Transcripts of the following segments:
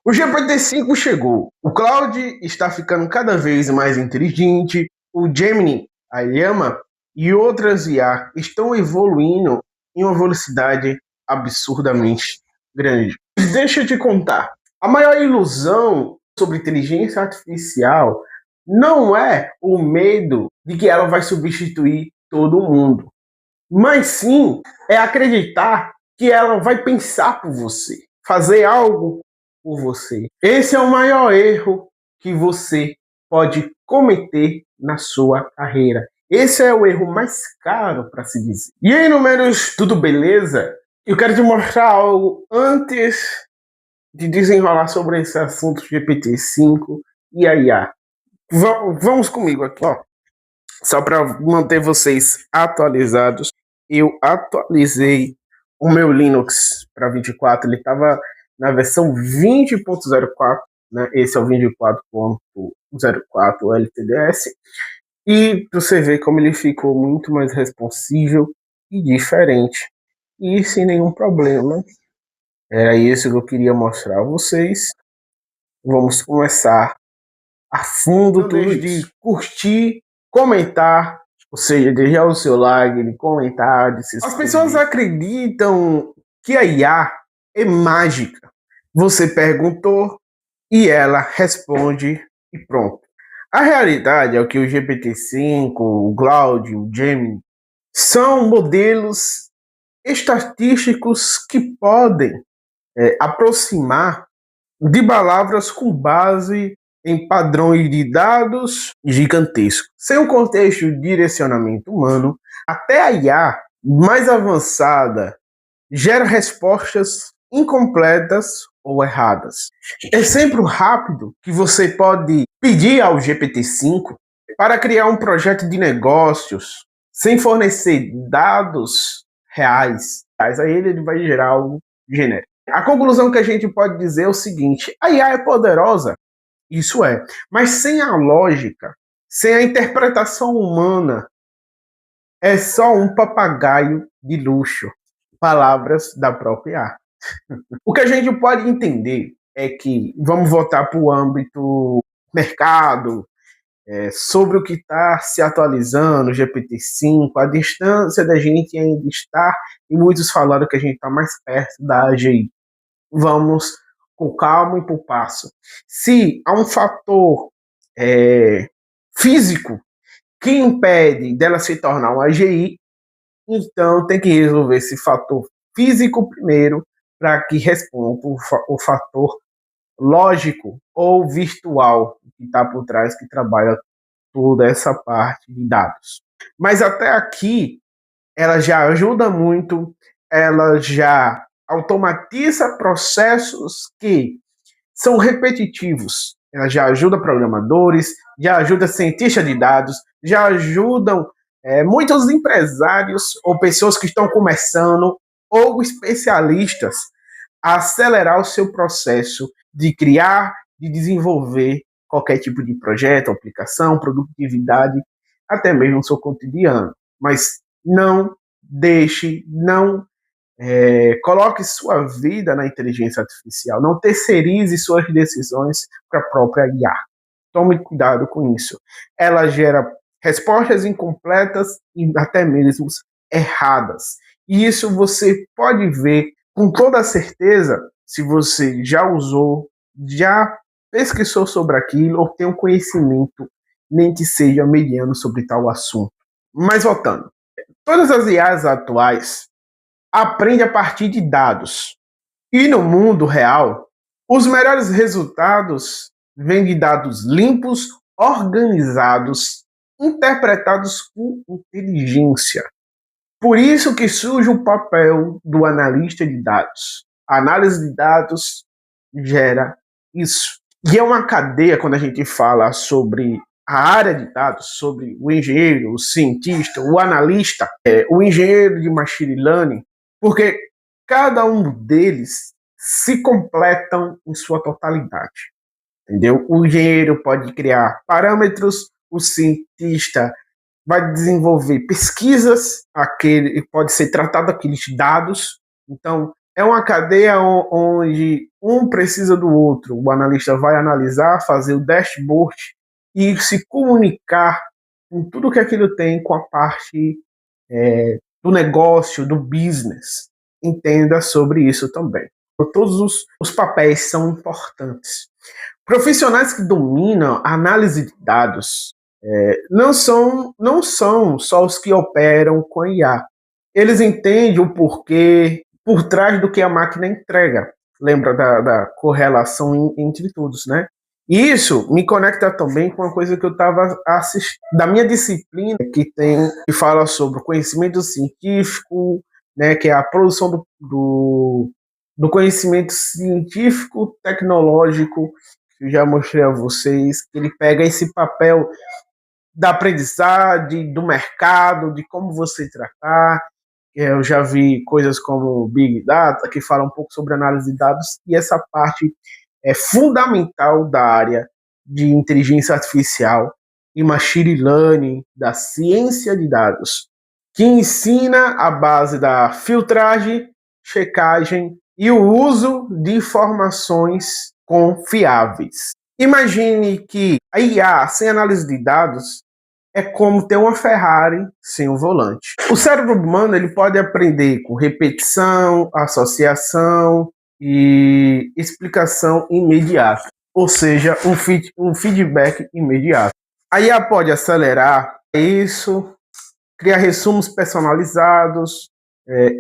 O GPT-5 chegou. O Claude está ficando cada vez mais inteligente. O Gemini, a Llama e outras IA estão evoluindo em uma velocidade absurdamente grande. Deixa eu te contar. A maior ilusão sobre inteligência artificial não é o medo de que ela vai substituir todo mundo, mas sim é acreditar que ela vai pensar por você, fazer algo por você. Esse é o maior erro que você pode cometer na sua carreira. Esse é o erro mais caro para se dizer. E aí, números, tudo beleza? Eu quero te mostrar algo antes de desenrolar sobre esse assunto GPT-5 e a IA. Vamos comigo aqui, ó. Só para manter vocês atualizados, eu atualizei o meu Linux para 24. Ele estava na versão 20.04, né? Esse é o 24.04 LTDS. E você vê como ele ficou muito mais responsível e diferente. E sem nenhum problema. Era isso que eu queria mostrar a vocês. Vamos começar a fundo, tudo de curtir, comentar, ou seja, deixar o seu like, de comentar, de se inscrever. As pessoas acreditam que a IA é mágica. Você perguntou e ela responde e pronto. A realidade é que o GPT-5, o Claude, o Gemini são modelos estatísticos que podem aproximar de palavras com base em padrões de dados gigantescos. Sem um contexto de direcionamento humano, até a IA mais avançada gera respostas incompletas ou erradas. É sempre rápido que você pode pedir ao GPT-5 para criar um projeto de negócios sem fornecer dados reais. Aí ele vai gerar algo genérico. A conclusão que a gente pode dizer é o seguinte: a IA é poderosa, isso é, mas sem a lógica, sem a interpretação humana, é só um papagaio de luxo. Palavras da própria IA. O que a gente pode entender é que, vamos voltar para o âmbito mercado, sobre o que está se atualizando, o GPT-5, a distância da gente ainda está, e muitos falaram que a gente está mais perto da AGI. Vamos com calma e por passo. Se há um fator físico que impede dela se tornar uma AGI, então tem que resolver esse fator físico primeiro para que responda o fator lógico ou virtual que está por trás, que trabalha toda essa parte de dados. Mas até aqui, ela já ajuda muito, ela já automatiza processos que são repetitivos. Ela já ajuda programadores, já ajuda cientistas de dados, já ajudam muitos empresários ou pessoas que estão começando ou especialistas a acelerar o seu processo de criar, de desenvolver qualquer tipo de projeto, aplicação, produtividade, até mesmo o seu cotidiano. Mas não deixe, não coloque sua vida na inteligência artificial, não terceirize suas decisões para a própria IA. Tome cuidado com isso. Ela gera respostas incompletas e até mesmo erradas. E isso você pode ver com toda certeza se você já usou, já pesquisou sobre aquilo ou tem um conhecimento, nem que seja mediano, sobre tal assunto. Mas voltando, todas as IAs atuais aprendem a partir de dados. E no mundo real, os melhores resultados vêm de dados limpos, organizados, interpretados com inteligência. Por isso que surge o papel do analista de dados. A análise de dados gera isso. E é uma cadeia quando a gente fala sobre a área de dados, sobre o engenheiro, o cientista, o analista, o engenheiro de machine learning, porque cada um deles se completam em sua totalidade. Entendeu? O engenheiro pode criar parâmetros, o cientista vai desenvolver pesquisas, pode ser tratado aqueles dados. Então, É uma cadeia onde um precisa do outro. O analista vai analisar, fazer o dashboard e se comunicar com tudo que aquilo tem com a parte do negócio, do business. Entenda sobre isso também. Todos os papéis são importantes. Profissionais que dominam a análise de dados não são só os que operam com a IA. Eles entendem o porquê por trás do que a máquina entrega. Lembra da correlação entre todos, né? E isso me conecta também com uma coisa que eu estava assistindo, da minha disciplina, que fala sobre o conhecimento científico, né, que é a produção do conhecimento científico, tecnológico, que eu já mostrei a vocês, que ele pega esse papel da aprendizagem, do mercado, de como você tratar. Eu já vi coisas como Big Data, que fala um pouco sobre análise de dados, e essa parte é fundamental da área de inteligência artificial e machine learning, da ciência de dados, que ensina a base da filtragem, checagem e o uso de informações confiáveis. Imagine que a IA sem análise de dados é como ter uma Ferrari sem um volante. O cérebro humano ele pode aprender com repetição, associação e explicação imediata, ou seja, um feedback imediato. A IA pode acelerar isso, criar resumos personalizados,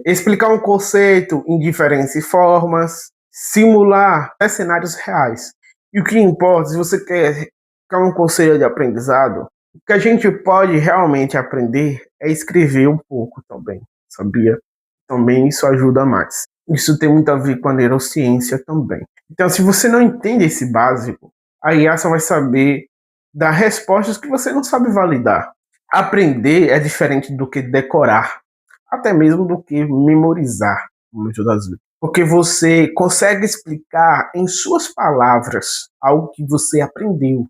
explicar um conceito em diferentes formas, simular cenários reais. E o que importa, se você quer ficar um conselho de aprendizado, o que a gente pode realmente aprender é escrever um pouco também, sabia? Também isso ajuda mais. Isso tem muito a ver com a neurociência também. Então, se você não entende esse básico, a IA só vai saber dar respostas que você não sabe validar. Aprender é diferente do que decorar, até mesmo do que memorizar, muitas das vezes. Porque você consegue explicar em suas palavras algo que você aprendeu.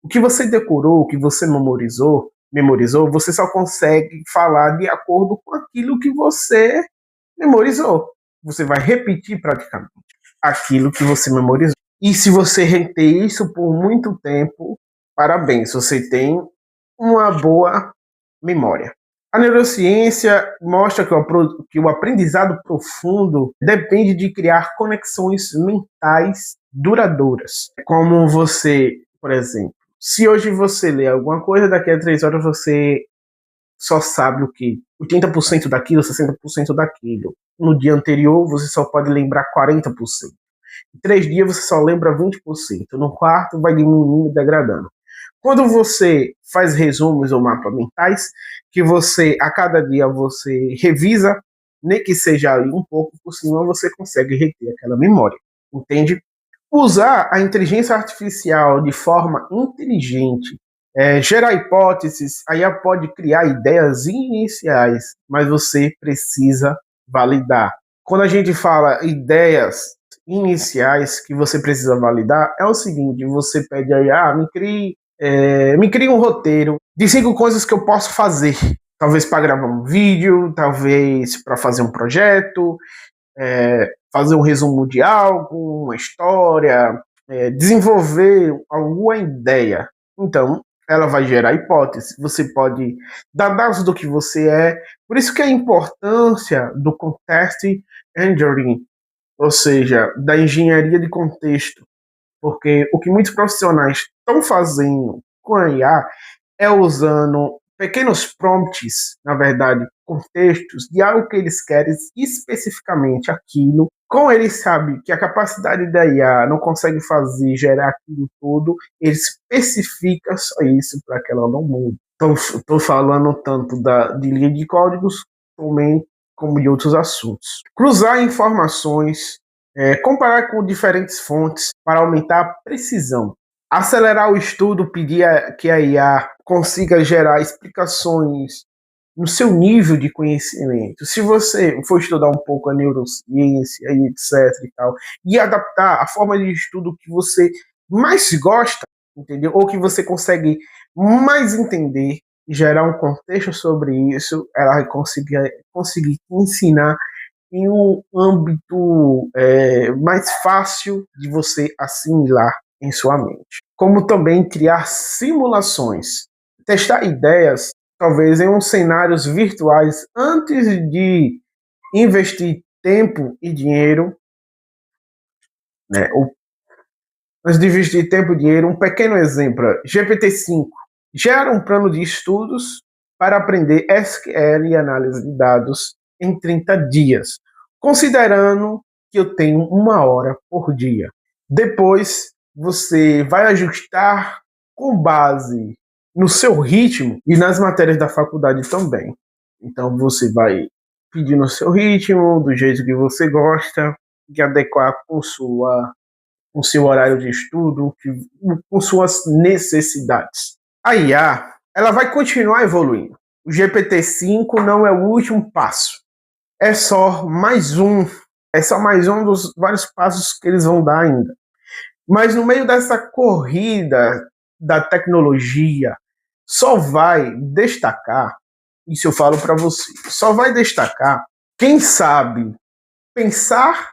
O que você decorou, o que você memorizou, você só consegue falar de acordo com aquilo que você memorizou. Você vai repetir praticamente aquilo que você memorizou. E se você reter isso por muito tempo, parabéns, você tem uma boa memória. A neurociência mostra que o aprendizado profundo depende de criar conexões mentais duradouras. Como você, por exemplo, se hoje você lê alguma coisa, daqui a 3 horas você só sabe o que? 80% daquilo, 60% daquilo. No dia anterior, você só pode lembrar 40%. Em 3 dias, você só lembra 20%. No quarto, vai diminuindo e degradando. Quando você faz resumos ou mapas mentais, que você, a cada dia, você revisa, nem que seja ali um pouco por cima, você consegue reter aquela memória. Entende? Usar a inteligência artificial de forma inteligente, gerar hipóteses, aí ela pode criar ideias iniciais, mas você precisa validar. Quando a gente fala ideias iniciais que você precisa validar, é o seguinte: você pede aí, me crie um roteiro de 5 coisas que eu posso fazer. Talvez para gravar um vídeo, talvez para fazer um projeto, fazer um resumo de algo, uma história, desenvolver alguma ideia. Então, ela vai gerar hipótese. Você pode dar dados do que você é. Por isso que a importância do context engineering, ou seja, da engenharia de contexto. Porque o que muitos profissionais estão fazendo com a IA é usando pequenos prompts, na verdade, contextos de algo que eles querem especificamente aquilo. Como eles sabem que a capacidade da IA não consegue fazer, gerar aquilo tudo, ele especifica só isso para que ela não mude. Então, estou falando tanto de linha de códigos também como de outros assuntos. Cruzar informações, comparar com diferentes fontes para aumentar a precisão. Acelerar o estudo, pedir que a IA consiga gerar explicações no seu nível de conhecimento. Se você for estudar um pouco a neurociência e etc e tal, e adaptar a forma de estudo que você mais gosta, entendeu? Ou que você consegue mais entender, gerar um contexto sobre isso, ela vai conseguir ensinar em um âmbito mais fácil de você assimilar em sua mente. Como também criar simulações, testar ideias, talvez em uns cenários virtuais, antes de investir tempo e dinheiro, né? Antes de investir tempo e dinheiro, um pequeno exemplo: GPT-5 gera um plano de estudos para aprender SQL e análise de dados em 30 dias, considerando que eu tenho 1 hora por dia. Depois, você vai ajustar com base no seu ritmo e nas matérias da faculdade também. Então, você vai pedir no seu ritmo, do jeito que você gosta, de adequar com seu horário de estudo, com suas necessidades. A IA, ela vai continuar evoluindo. O GPT-5 não é o último passo. É só mais um. É só mais um dos vários passos que eles vão dar ainda. Mas no meio dessa corrida da tecnologia, só vai destacar, isso eu falo para você, só vai destacar quem sabe pensar,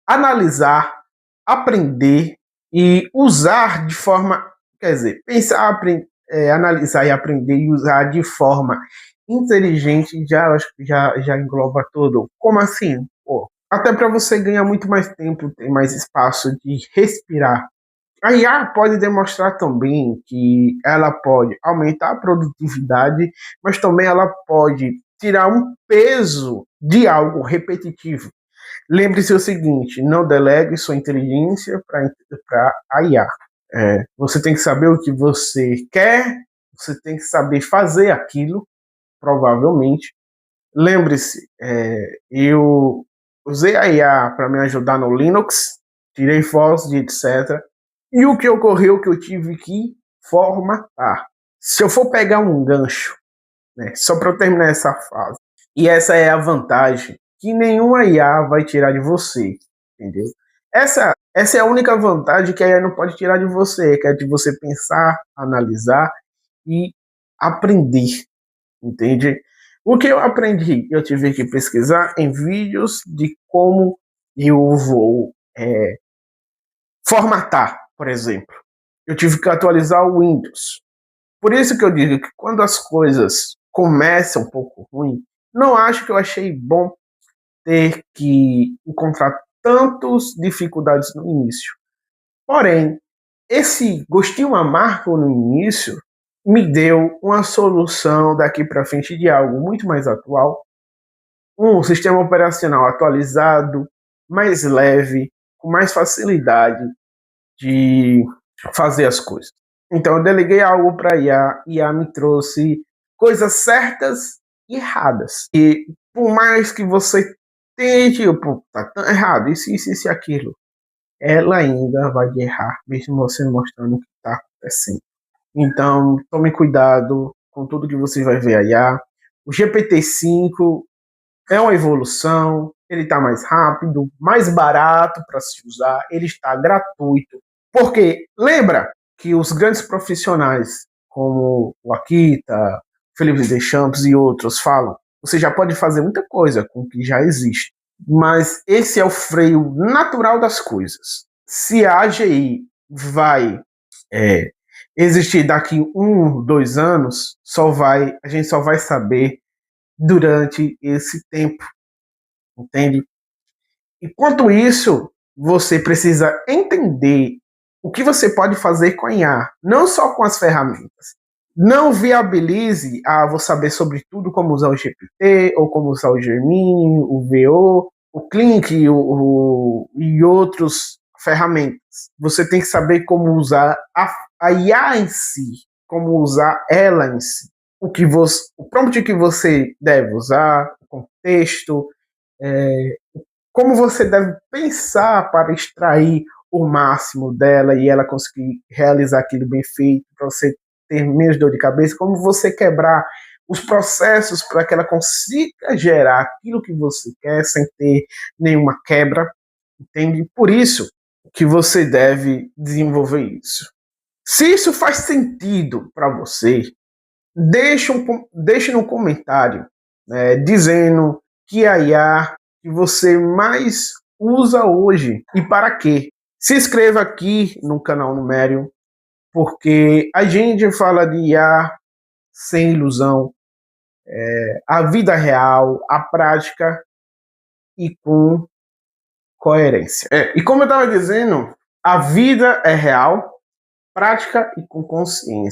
analisar, aprender e usar de forma, quer dizer, pensar, analisar e aprender e usar de forma inteligente, já acho que já engloba tudo. Como assim? Pô, até para você ganhar muito mais tempo, ter mais espaço de respirar. A IA pode demonstrar também que ela pode aumentar a produtividade, mas também ela pode tirar um peso de algo repetitivo. Lembre-se o seguinte: não delegue sua inteligência para a IA. Você tem que saber o que você quer, você tem que saber fazer aquilo, provavelmente. Lembre-se, eu usei a IA para me ajudar no Linux, tirei fotos de etc. E o que ocorreu que eu tive que formatar. Se eu for pegar um gancho, né, só para eu terminar essa fase, e essa é a vantagem que nenhuma IA vai tirar de você, entendeu? Essa é a única vantagem que a IA não pode tirar de você, que é de você pensar, analisar e aprender, entende? O que eu aprendi? Eu tive que pesquisar em vídeos de como eu vou formatar, por exemplo. Eu tive que atualizar o Windows. Por isso que eu digo que quando as coisas começam um pouco ruim, não acho que eu achei bom ter que encontrar tantas dificuldades no início. Porém, esse gostinho amargo no início me deu uma solução daqui para frente de algo muito mais atual, um sistema operacional atualizado, mais leve, com mais facilidade de fazer as coisas. Então eu deleguei algo para a IA me trouxe coisas certas e erradas. E por mais que você tente, tá tão errado, isso e aquilo, ela ainda vai errar, mesmo você mostrando o que está acontecendo. Então, tome cuidado com tudo que você vai ver aí. O GPT-5 é uma evolução, ele está mais rápido, mais barato para se usar, ele está gratuito. Porque lembra que os grandes profissionais, como o Akita, Felipe Deschamps e outros falam, você já pode fazer muita coisa com o que já existe. Mas esse é o freio natural das coisas. Se a AGI vai existir daqui 1, 2 anos, a gente só vai saber durante esse tempo, entende? Enquanto isso, você precisa entender o que você pode fazer com a IA, não só com as ferramentas. Não viabilize, vou saber sobre tudo como usar o GPT, ou como usar o Gemini, o VO, o Clint e outras ferramentas. Você tem que saber como usar a IA em si, como usar ela em si. O prompt que você deve usar, o contexto, como você deve pensar para extrair o máximo dela e ela conseguir realizar aquilo bem feito, para você ter menos dor de cabeça, como você quebrar os processos para que ela consiga gerar aquilo que você quer sem ter nenhuma quebra, entende? Por isso que você deve desenvolver isso. Se isso faz sentido para você, deixe no comentário dizendo que a IA que você mais usa hoje e para quê? Se inscreva aqui no canal Numério, porque a gente fala de IA sem ilusão, a vida real, a prática e com coerência. E como eu estava dizendo, a vida é real, prática e com consciência.